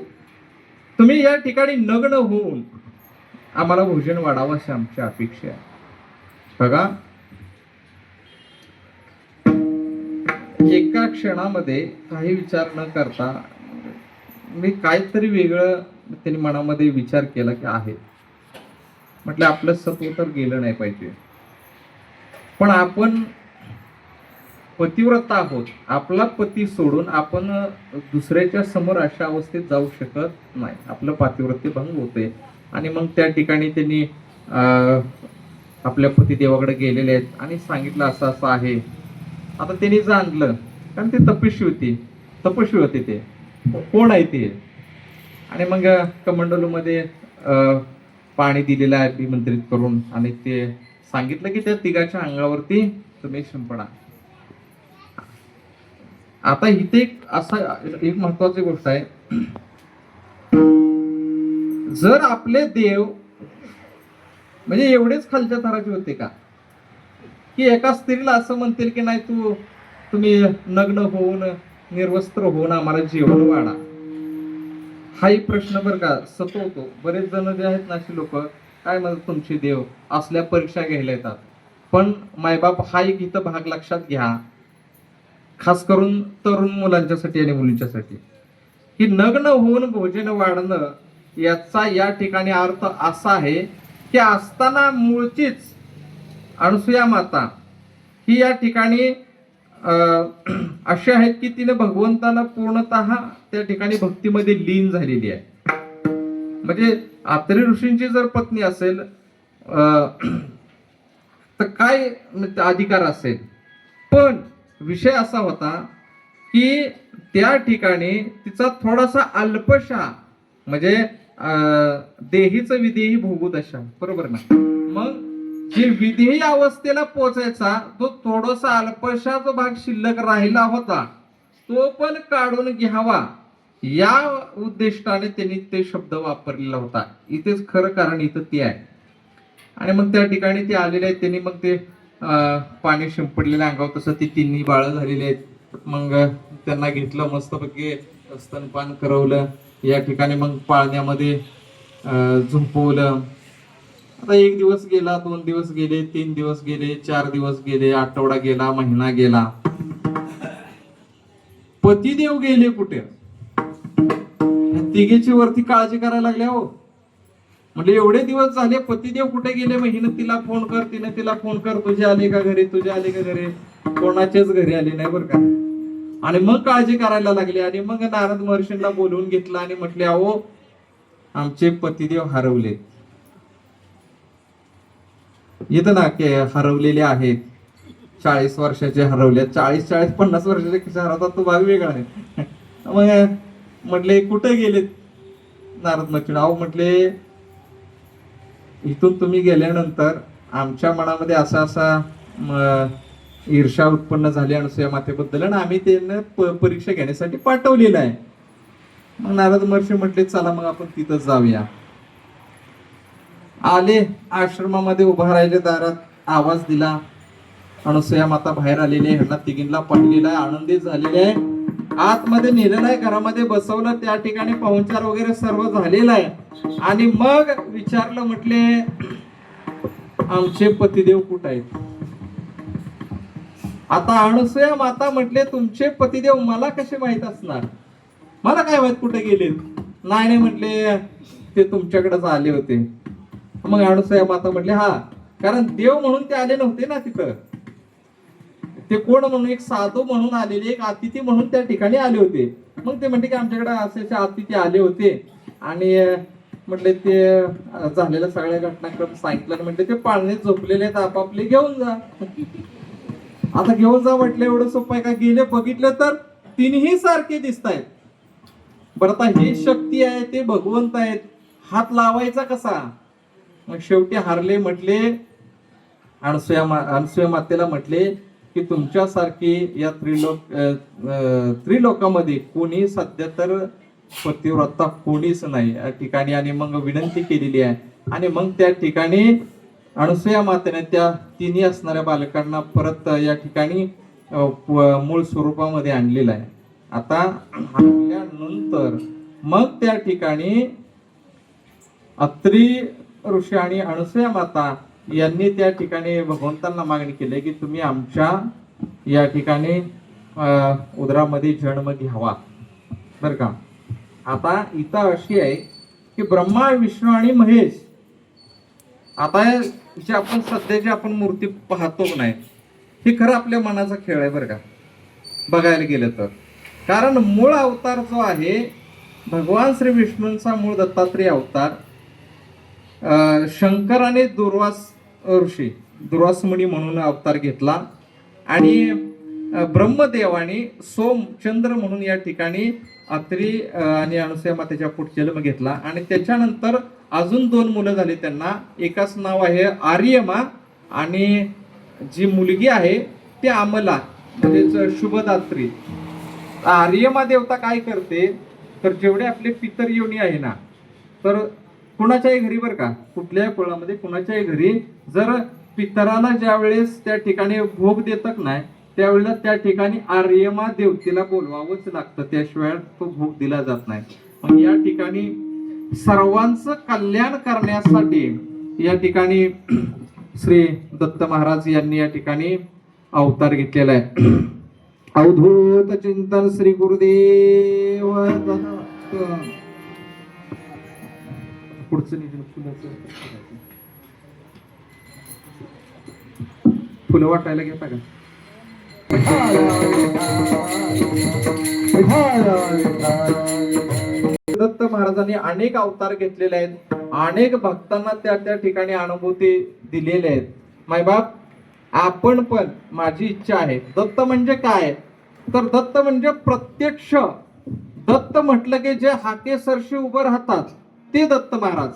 तुम्ही या ठिकाणी नग्न होऊन आम्हाला भोजन वाढावं अशी आमची अपेक्षा आहे. बघा, एका क्षणामध्ये काही विचार न करता मी काहीतरी वेगळं त्यांनी मनामध्ये विचार केला की आहे. म्हटलं आपलं सत्व तर गेलं नाही पाहिजे, पण आपण पतिव्रता आहोत. आपला पती सोडून आपण दुसऱ्याच्या समोर अशा अवस्थेत जाऊ शकत नाही. आपलं पातिव्रत्य भंग होते. आणि मग त्या ठिकाणी त्यांनी आपल्या पतिदेवाकडे गेलेले आहेत आणि सांगितलं असं असं आहे. आता त्यांनी जाणलं, कारण ते तपस्वी होते ते कोण आहे ते. आणि मग कमंडलूमध्ये पाणी दिलेलं आहे अभिमंत्रित करून, आणि ते सांगितलं की त्या तिघाच्या अंगावरती तुम्ही शिंपडा. आता इथे एक महत्वाची गोष्ट आहे. जर आपले देव म्हणजे एवढेच खालच्या थराचे होते का, की एका स्त्रीला असं म्हणतील की नाही तुम्ही नग्न होऊन निर्वस्त्र होऊन आम्हाला जेवण वाढा. हाही प्रश्न बरं का सतवतो. बरेच जण जे आहेत ना अशी लोक काय म्हणतात तुमचे देव असल्या परीक्षा घ्यायला येतात. पण मायबाप हा एक इथं भाग लक्षात घ्या, खास करून तरुण मुलांच्यासाठी आणि मुलींच्यासाठी, की नग्न होऊन भोजन वाढणं याचा या ठिकाणी अर्थ असा आहे की असताना मूळचीच अनसुया माता ही या ठिकाणी अशी आहेत की तिने भगवंताला पूर्णतः त्या ठिकाणी भक्तीमध्ये लीन झालेली आहे. म्हणजे आत्री ऋषींची जर पत्नी असेल तर काय अधिकार असेल. पण विषय असा होता की त्या ठिकाणी तिचा थोडासा अल्पशा म्हणजे देहीचं विदेही भोगू दशा, बरोबर ना. मग जे विदेही अवस्थेला पोचायचा तो थोडासा अल्पशा जो भाग शिल्लक राहिला होता तो पण काढून घ्यावा या उद्दिष्टाने त्यांनी ते शब्द वापरलेला होता. इथेच खरं कारण इथं ते आहे. आणि मग त्या ठिकाणी ते आलेले आहेत. त्यांनी मग ते पाणी शिंपडलेल्या अंगावर तसं ती तिन्ही बाळ झालेली आहेत. मग त्यांना घेतलं मस्तपैकी स्तनपान करवलं. या ठिकाणी मग पाळण्यामध्ये झोपवलं. आता 1 दिवस गेला, 2 दिवस गेले, 3 दिवस गेले, 4 दिवस गेले, आठवडा गेला, महिना गेला. पतिदेव गेले कुठे? तिघेची वरती काळजी करायला लागल्या. हो म्हणजे एवढे दिवस झाले पतिदेव कुठे गेले. मग हिनं तिला फोन कर, तिने तिला फोन कर, तुझे आले का घरी, तुझे आले का घरी. कोणाचेच घरी आले नाही बरं का. आणि मग काळजी करायला लागले. आणि मग नारद महर्षींना बोलवून घेतलं आणि म्हटले अहो आमचे पतिदेव हरवले. येतं ना की हरवलेले आहेत, 40 वर्षाचे हरवले. 40-50 वर्षाचे कसे हरवतात तो भाग वेगळा आहे. मग म्हटले कुठे गेलेत नारद महर्षी. अहो म्हटले इथून तुम्ही गेल्यानंतर आमच्या मनामध्ये असा ईर्षा उत्पन्न झाली अनसूया मातेबद्दल आणि आम्ही त्यांना परीक्षा घेण्यासाठी पाठवलेलं आहे. मग नारद महर्षी म्हटले चला मग आपण तिथं जाऊया. आले आश्रमामध्ये उभा राहिले, दारात आवाज दिला. अनसूया माता बाहेर आलेली आहे. ह्यांना तिघींना पाहिलेला आहे, आनंदित झालेले आहे. आतमध्ये नेलेलं आहे, घरामध्ये बसवलं. त्या ठिकाणी पाहुणचार वगैरे सर्व झालेला आहे. आणि मग विचारलं, म्हटले आमचे पतिदेव कुठे आहेत? आता अनसूया माता म्हटले तुमचे पतिदेव मला कसे माहित असणार, मला काय माहित कुठे गेले. नाही म्हटले ते तुमच्याकडेच आले होते. मग अनसूया माता म्हटले हा, कारण देव म्हणून ते आले नव्हते ना तिथं. ते कोण म्हणून एक साधू म्हणून आलेले, एक अतिथी म्हणून त्या ठिकाणी आले होते. मग ते म्हणते की आमच्याकडे असे अतिथी आले होते आणि म्हटले ते झालेल्या सगळ्या घटनाक्रम सांगितलं. म्हटले ते पाळणेत झोपलेले आहेत, आपापले घेऊन जा. आता घेऊन जा म्हटलं एवढं सोपं आहे का? गेले बघितलं तर तिन्ही सारखे दिसत आहेत. बरं आता ही शक्ती आहे, ते भगवंत आहेत, हात लावायचा कसा? मग शेवटी हारले. म्हटले अनसूया मातेला म्हटले की तुमच्यासारखी या त्रिलोकामध्ये कोणी सध्या तर पतिव्रता कोणीच नाही या ठिकाणी. आणि मग विनंती केलेली आहे आणि मग त्या ठिकाणी अनसुया मातेने त्या तिन्ही असणाऱ्या बालकांना परत या ठिकाणी मूळ स्वरूपामध्ये आणलेलं आहे. आता आणल्यानंतर मग त्या ठिकाणी अत्री ऋषी आणि अनसुया माता यांनी त्या ठिकाणी भगवंतांना मागणी केली की तुम्ही आमच्या या ठिकाणी उदरामध्ये जन्म घ्यावा. बर का. आता इथं अशी आहे की ब्रह्मा विष्णू आणि महेश, आता जे आपण सध्या जे आपण मूर्ती पाहतो नाही हे खरं आपल्या मनाचा खेळ आहे बरं का, बघायला गेलं तर. कारण मूळ अवतार जो आहे भगवान श्री विष्णूंचा मूळ दत्तात्रेय अवतार, शंकराने दुर्वास मुनी म्हणून अवतार घेतला आणि ब्रह्मदेवाने सोम चंद्र म्हणून या ठिकाणी अत्री आणि अनसुया मातेच्या पोट जन्म घेतला. आणि त्याच्यानंतर अजून 2 मुलं झाली त्यांना. एकाच नाव आहे आर्यमा आणि जी मुलगी आहे ती अमला म्हणजे शुभदात्री. आर्यमा देवता काय करते तर जेवढे आपले पितर योनी आहे ना, तर कुणाच्याही घरी बरं का, कुठल्याही कुळामध्ये कुणाच्याही घरी जर पितराला ज्या वेळेस त्या ठिकाणी भोग देतात नाही त्यावेळेला त्या ठिकाणी आर्यमा देवतेला बोलवावंच लागतं, त्याशिवाय तो भोग दिला जात नाही. मग या ठिकाणी सर्वांचं कल्याण करण्यासाठी या ठिकाणी श्री दत्त महाराज यांनी या ठिकाणी अवतार घेतलेला आहे. अवधूत चिंतन श्री गुरुदेव दत्त. पुढचं फुलं वाटायला घेता का? दत्त महाराजांनी अनेक अवतार घेतलेले आहेत, अनेक भक्तांना त्या ठिकाणी अनुभूती दिलेल्या आहेत. मायबाप, आपण पण, माझी इच्छा आहे, दत्त म्हणजे काय तर दत्त म्हणजे प्रत्यक्ष. दत्त म्हटलं की जे हाके सरशी उभं राहतात ते दत्त महाराज.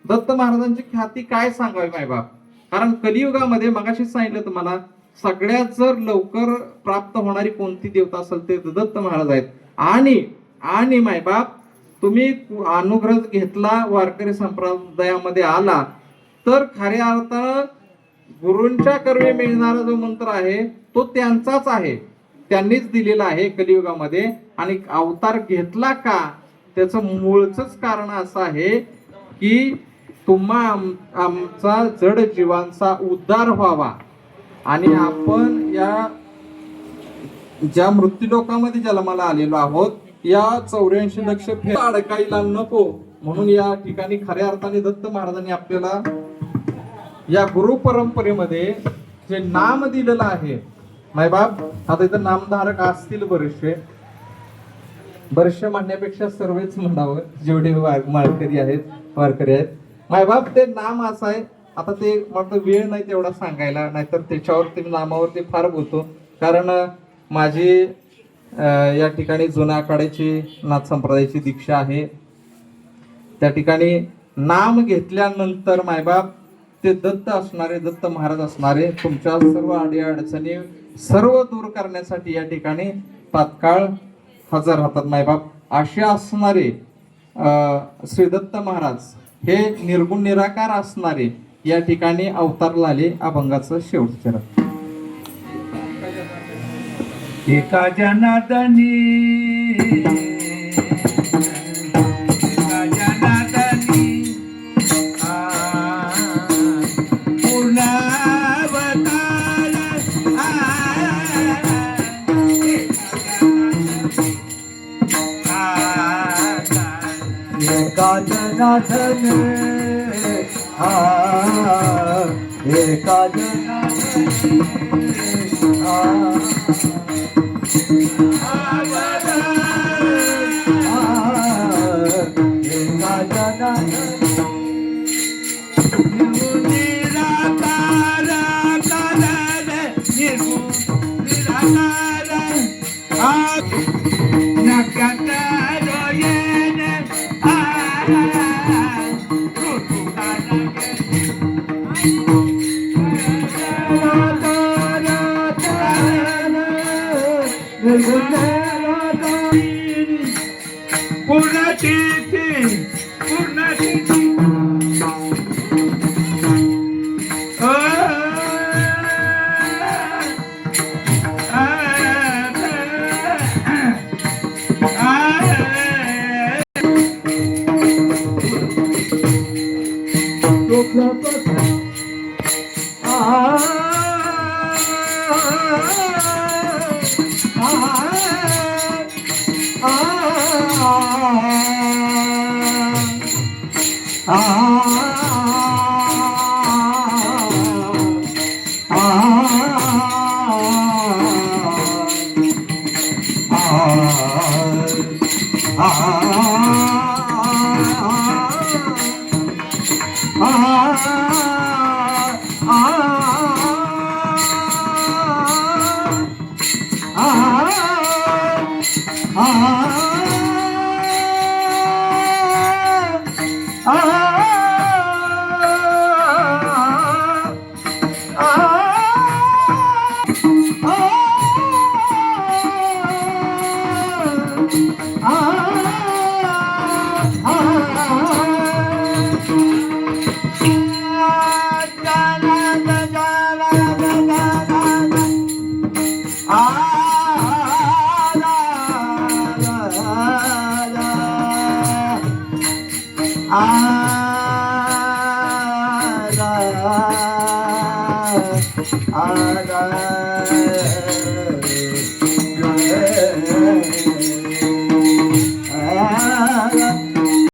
दत्त महाराजांची ख्याती काय सांगावी मायबाप, कारण कलियुगामध्ये मगाशी सांगितलं तुम्हाला सगळ्यात जर लवकर प्राप्त होणारी कोणती देवता असेल ते दत्त महाराज आहेत. आणि मायबाप, तुम्ही अनुग्रह घेतला, वारकरी संप्रदायामध्ये आला तर खऱ्या अर्थानं गुरूंच्या कर्वे मिळणारा जो मंत्र आहे तो त्यांचाच आहे, त्यांनीच दिलेला आहे कलियुगामध्ये. आणि अवतार घेतला का त्याचं मूळच कारण असं आहे की तुम्हा आमचा जड जीवांचा उद्धार व्हावा आणि आपण या ज्या मृत्यूलोकामध्ये जन्माला आलेलो आहोत या 84 लक्ष अडकायला नको म्हणून या ठिकाणी खऱ्या अर्थाने दत्त महाराजांनी आपल्याला या गुरु परंपरेमध्ये जे नाम दिलेलं आहे मायबाप. आता इथं नामधारक असतील बरेचसे म्हणण्यापेक्षा सर्वच म्हणावं जेवढे वारकरी आहेत मायबाप. ते नाम असं आहे, आता ते मला वेळ नाही तेवढा सांगायला, नाहीतर त्याच्यावरती नामावरती फार बोलतो. कारण माझी या ठिकाणी जुन्या आखाड्याची नाथ संप्रदायाची दीक्षा आहे. त्या ठिकाणी नाम घेतल्यानंतर मायबाप ते दत्त असणारे, दत्त महाराज असणारे तुमच्या सर्व अडीअडचणी सर्व दूर करण्यासाठी या ठिकाणी तात्काळ हजर राहतात मायबाप. असे असणारे श्री दत्त महाराज हे निर्गुण निराकार असणारे या ठिकाणी अवतारला आले. अभंगाचं शेवटचं चरण. एका जनार्दनी जनार्दन एका जनार्दन गगनाला जाईन पूर्णाची ती पूर्णाची ती आ